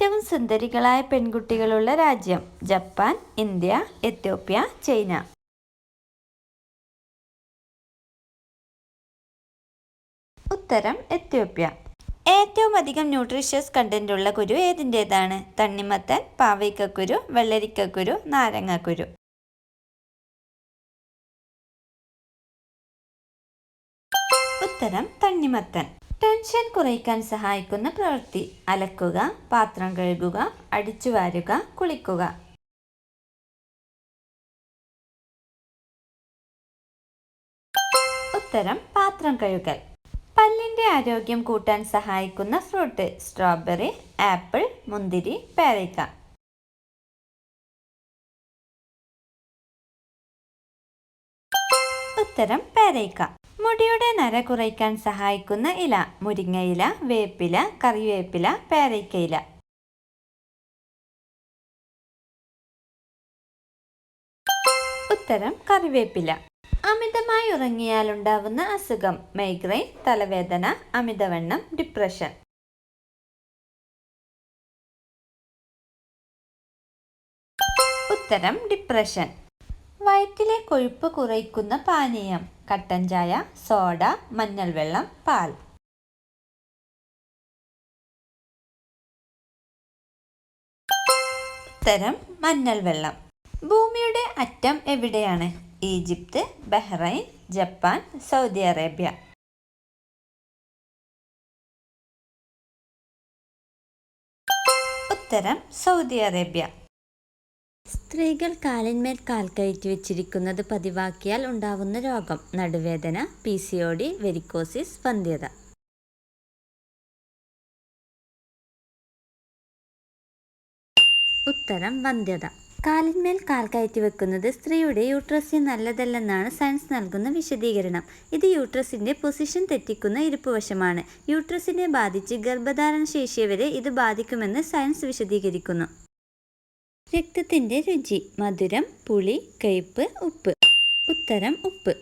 ഏറ്റവും സുന്ദരികളായ പെൺകുട്ടികളുള്ള രാജ്യം Japan, India, Ethiopia, China. ഉത്തരം എത്യോപ്യ. ഏറ്റവും അധികം ന്യൂട്രീഷ്യസ് കണ്ടന്റ് ഉള്ള കുരു ഏതിൻ്റേതാണ്? തണ്ണിമത്തൻ, പാവയ്ക്കക്കുരു, വെള്ളരിക്കക്കുരു, നാരങ്ങക്കുരു. ഉത്തരം തണ്ണിമത്തൻ. ടെൻഷൻ കുറയ്ക്കാൻ സഹായിക്കുന്ന പ്രവൃത്തി: അലക്കുക, പാത്രം കഴുകുക, അടിച്ചുവാരുക, കുളിക്കുക. ഉത്തരം പാത്രം കഴുകൽ. പല്ലിന്റെ ആരോഗ്യം കൂട്ടാൻ സഹായിക്കുന്ന ഫ്രൂട്ട്: സ്ട്രോബെറി, ആപ്പിൾ, മുന്തിരി, പേരയ്ക്ക. ഉത്തരം പേരയ്ക്ക. മുടിയുടെ നര കുറയ്ക്കാൻ സഹായിക്കുന്ന ഇല: മുരിങ്ങയില, വേപ്പില, കറിവേപ്പില, പേരയ്ക്കയില. ഉത്തരം കറിവേപ്പില. അമിതമായി ഉറങ്ങിയാൽ ഉണ്ടാവുന്ന അസുഖം: മൈഗ്രെയിൻ, തലവേദന, അമിതവണ്ണം, ഡിപ്രഷൻ. ഉത്തരം ഡിപ്രഷൻ. വയറ്റിലെ കൊഴുപ്പ് കുറയ്ക്കുന്ന പാനീയം: കട്ടൻ ചായ, സോഡ, മഞ്ഞൾ വെള്ളം, പാൽ. ഉത്തരം മഞ്ഞൾ വെള്ളം. ഭൂമിയുടെ അറ്റം എവിടെയാണ്? Egypt, Bahrain, Japan, Saudi Arabia. ഉത്തരം സൗദി അറേബ്യ. സ്ത്രീകൾ കാലിന്മേൽ കാൽ കയറ്റി വെച്ചിരിക്കുന്നത് പതിവാക്കിയാൽ ഉണ്ടാവുന്ന രോഗം: നടുവേദന, PCOD, വെരിക്കോസിസ്, വന്ധ്യത. ഉത്തരം വന്ധ്യത. കാലിന്മേൽ കാൽ കയറ്റി വെക്കുന്നത് സ്ത്രീയുടെ യൂട്രസിന് നല്ലതല്ലെന്നാണ് സയൻസ് നൽകുന്ന വിശദീകരണം. ഇത് യൂട്രസിന്റെ പൊസിഷൻ തെറ്റിക്കുന്ന ഇരിപ്പുവശമാണ്. യൂട്രസിനെ ബാധിച്ച് ഗർഭധാരണ ശേഷിയെ വരെ ഇത് ബാധിക്കുമെന്ന് സയൻസ് വിശദീകരിക്കുന്നു. രക്തത്തിന്റെ രുചി: മധുരം, പുളി, കയ്പ്, ഉപ്പ്. ഉത്തരം ഉപ്പ്.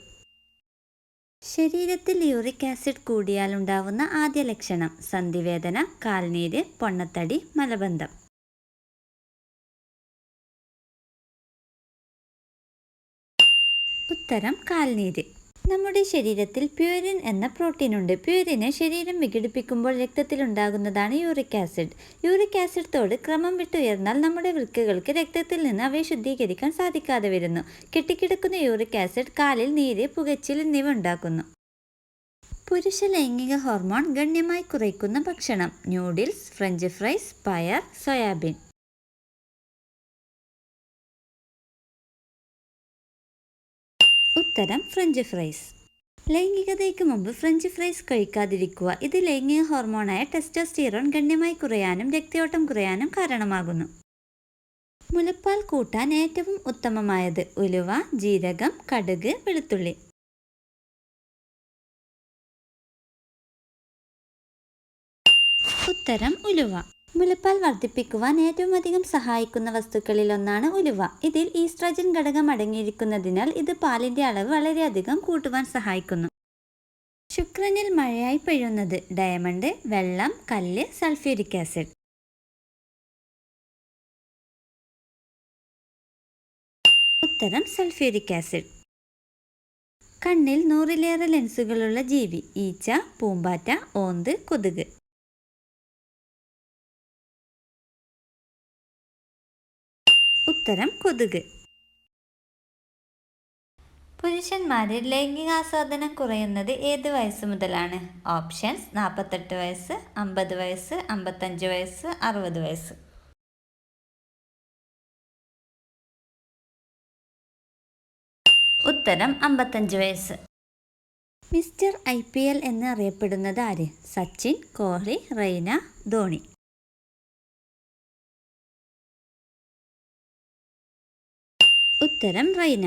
ശരീരത്തിൽ യൂറിക് ആസിഡ് കൂടിയാൽ ഉണ്ടാവുന്ന ആദ്യ ലക്ഷണം: സന്ധിവേദന, കാൽനീര്, പൊണ്ണത്തടി, മലബന്ധം. ഉത്തരം കാൽനീര്. നമ്മുടെ ശരീരത്തിൽ പ്യൂരിൻ എന്ന പ്രോട്ടീൻ ഉണ്ട്. പ്യൂരിനെ ശരീരം വിഘടിപ്പിക്കുമ്പോൾ രക്തത്തിലുണ്ടാകുന്നതാണ് യൂറിക് ആസിഡ്. യൂറിക് ആസിഡ് തോത് ക്രമം വിട്ടുയർന്നാൽ നമ്മുടെ വൃക്കകൾക്ക് രക്തത്തിൽ നിന്ന് അവയെ ശുദ്ധീകരിക്കാൻ സാധിക്കാതെ വരുന്നു. കെട്ടിക്കിടക്കുന്ന യൂറിക് ആസിഡ് കാലിൽ നീര്, പുകച്ചിൽ എന്നിവ ഉണ്ടാക്കുന്നു. പുരുഷ ലൈംഗിക ഹോർമോൺ ഗണ്യമായി കുറയ്ക്കുന്ന ഭക്ഷണം: ന്യൂഡിൽസ്, ഫ്രഞ്ച് ഫ്രൈസ്, പയർ, സോയാബീൻ. ഉത്തരം ഫ്രഞ്ച് ഫ്രൈസ്. ലൈംഗികതയ്ക്ക് മുമ്പ് ഫ്രഞ്ച് ഫ്രൈസ് കഴിക്കാതിരിക്കുക. ഇത് ലൈംഗിക ഹോർമോണായ ടെസ്റ്റോസ്റ്റിറോൺ ഗണ്യമായി കുറയാനും രക്തയോട്ടം കുറയാനും കാരണമാകുന്നു. മുലപ്പാൽ കൂട്ടാൻ ഏറ്റവും ഉത്തമമായത്: ഉലുവ, ജീരകം, കടുക്, വെളുത്തുള്ളി. ഉത്തരം ഉലുവ. മുലപ്പാൽ വർദ്ധിപ്പിക്കുവാൻ ഏറ്റവും അധികം സഹായിക്കുന്ന വസ്തുക്കളിൽ ഒന്നാണ് ഉലുവ. ഇതിൽ ഈസ്ട്രജൻ ഘടകം അടങ്ങിയിരിക്കുന്നതിനാൽ ഇത് പാലിന്റെ അളവ് വളരെയധികം കൂട്ടുവാൻ സഹായിക്കുന്നു. ശുക്രനിൽ മഴയായി പെയ്യുന്നത്: ഡയമണ്ട്, വെള്ളം, കല്ല്, സൾഫ്യൂരിക് ആസിഡ്. ഉത്തരം സൾഫ്യൂരിക് ആസിഡ്. കണ്ണിൽ 100-ലേറെ ലെൻസുകളുള്ള ജീവി: ഈച്ച, പൂമ്പാറ്റ, ഓന്ത്, കൊതുക്. ഉത്തരം കൊതുക്. പുരുഷന്മാരിൽ ലൈംഗികാസ്വാദനം കുറയുന്നത് ഏത് വയസ്സ് മുതലാണ്? ഓപ്ഷൻസ്: 48 വയസ്സ്, 50 വയസ്സ്, 55 വയസ്സ്, 60 വയസ്സ്. ഉത്തരം 55 വയസ്സ്. മിസ്റ്റർ IPL എന്ന് അറിയപ്പെടുന്നത് ആര്? സച്ചിൻ, കോഹ്ലി, റെയ്ന, ധോണി. ഉത്തരം റെയ്ന.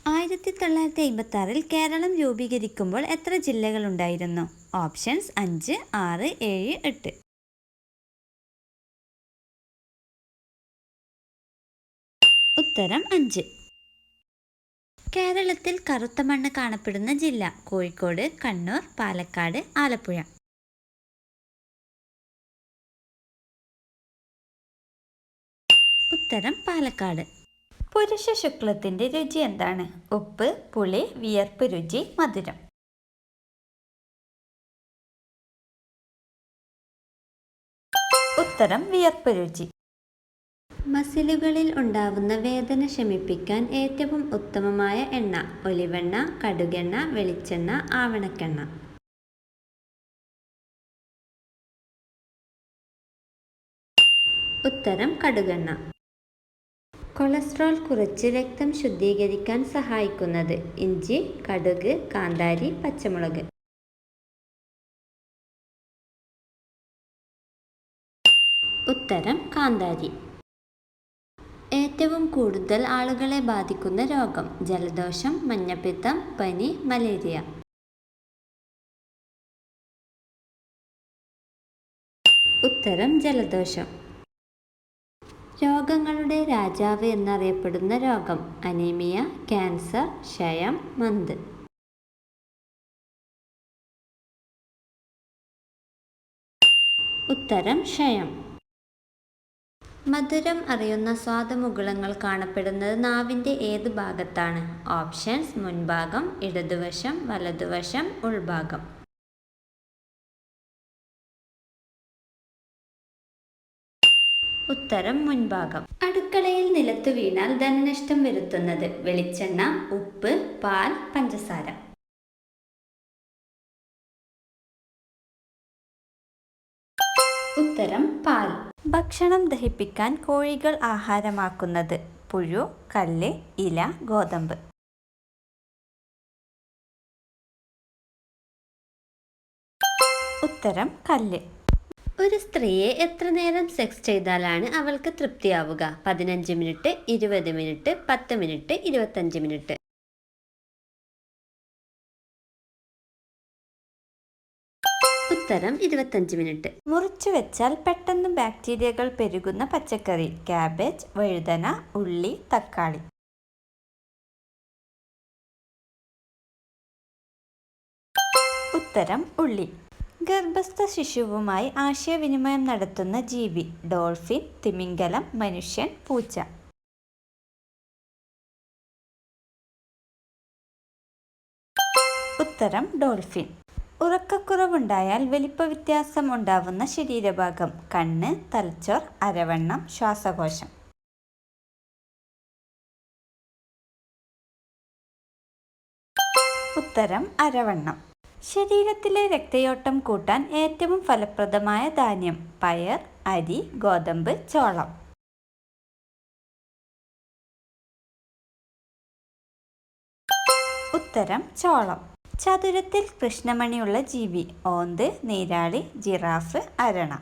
1956-ൽ കേരളം രൂപീകരിക്കുമ്പോൾ എത്ര ജില്ലകൾ ഉണ്ടായിരുന്നു? ഓപ്ഷൻസ്: 5, 6, 7, 8. ഉത്തരം 5. കേരളത്തിൽ കറുത്ത മണ്ണ് കാണപ്പെടുന്ന ജില്ല: കോഴിക്കോട്, കണ്ണൂർ, പാലക്കാട്, ആലപ്പുഴ. ഉത്തരം പാലക്കാട്. പുരുഷ ശുക്ലത്തിൻ്റെ രുചി എന്താണ്? ഉപ്പ്, പുളി, വിയർപ്പ് രുചി, മധുരം. ഉത്തരം വിയർപ്പ് രുചി. മസിലുകളിൽ ഉണ്ടാവുന്ന വേദന ശമിപ്പിക്കാൻ ഏറ്റവും ഉത്തമമായ എണ്ണ? ഒലിവെണ്ണ, കടുകെണ്ണ, വെളിച്ചെണ്ണ, ആവണക്കെണ്ണ. ഉത്തരം കടുകെണ്ണ. കൊളസ്ട്രോൾ കുറച്ച് രക്തം ശുദ്ധീകരിക്കാൻ സഹായിക്കുന്നത്? ഇഞ്ചി, കടുക്, കാന്താരി, പച്ചമുളക്. ഉത്തരം കാന്താരി. ഏറ്റവും കൂടുതൽ ആളുകളെ ബാധിക്കുന്ന രോഗം? ജലദോഷം, മഞ്ഞപ്പിത്തം, പനി, മലേറിയ. ഉത്തരം ജലദോഷം. രോഗങ്ങളുടെ രാജാവ് എന്നറിയപ്പെടുന്ന രോഗം? അനീമിയ, ക്യാൻസർ, ക്ഷയം, മന്ത്. ഉത്തരം ക്ഷയം. മധുരം അറിയുന്ന സ്വാദുമുകുളങ്ങൾ കാണപ്പെടുന്നത് നാവിൻ്റെ ഏത് ഭാഗത്താണ്? ഓപ്ഷൻസ്: മുൻഭാഗം, ഇടതുവശം, വലതുവശം, ഉൾഭാഗം. ഉത്തരം മുൻഭാഗം. അടുക്കളയിൽ നിലത്തു വീണാൽ ധനനഷ്ടം വരുത്തുന്നത്? വെളിച്ചെണ്ണ, ഉപ്പ്, പാൽ, പഞ്ചസാര. ഉത്തരം പാൽ. ഭക്ഷണം ദഹിപ്പിക്കാൻ കോഴികൾ ആഹാരമാക്കുന്നത്? പുഴു, കല്ല്, ഇല, ഗോതമ്പ്. ഉത്തരം കല്ല്. ഒരു സ്ത്രീയെ എത്ര നേരം സെക്സ് ചെയ്താലാണ് അവൾക്ക് തൃപ്തിയാവുക? 15 മിനിറ്റ്, 20 മിനിറ്റ്, 10 മിനിറ്റ്, 25 മിനിറ്റ്. ഉത്തരം 25 മിനിറ്റ്. മുറിച്ചു വെച്ചാൽ പെട്ടെന്ന് ബാക്ടീരിയകൾ പെരുകുന്ന പച്ചക്കറി? ക്യാബേജ്, വഴുതന, ഉള്ളി, തക്കാളി. ഉത്തരം ഉള്ളി. ഗർഭസ്ഥ ശിശുവുമായി ആശയവിനിമയം നടത്തുന്ന ജീവി? ഡോൾഫിൻ, തിമിംഗലം, മനുഷ്യൻ, പൂച്ച. ഉത്തരം ഡോൾഫിൻ. ഉറക്കക്കുറവുണ്ടായാൽ വലിപ്പ വ്യത്യാസം ഉണ്ടാവുന്ന ശരീരഭാഗം? കണ്ണ്, തലച്ചോർ, അരവണ്ണം, ശ്വാസകോശം. ഉത്തരം അരവണ്ണം. ശരീരത്തിലെ രക്തയോട്ടം കൂട്ടാൻ ഏറ്റവും ഫലപ്രദമായ ധാന്യം? പയർ, അരി, ഗോതമ്പ്, ചോളം. ഉത്തരം ചോളം. ചതുരത്തിൽ കൃഷ്ണമണിയുള്ള ജീവി? ഓന്ത്, നീരാളി, ജിറാഫ്, അരണ.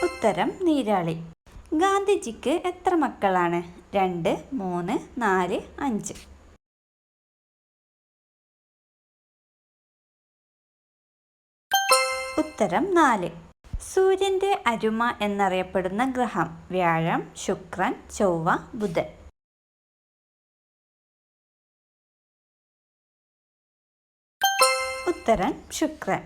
ഉത്തരം നീരാളി. ഗാന്ധിജിക്ക് എത്ര മക്കളാണ്? 2, 3, 4, 5. ഉത്തരം 4. സൂര്യൻ്റെ അരുമ എന്നറിയപ്പെടുന്ന ഗ്രഹം? വ്യാഴം, ശുക്രൻ, ചൊവ്വ, ബുധൻ. ഉത്തരം ശുക്രൻ.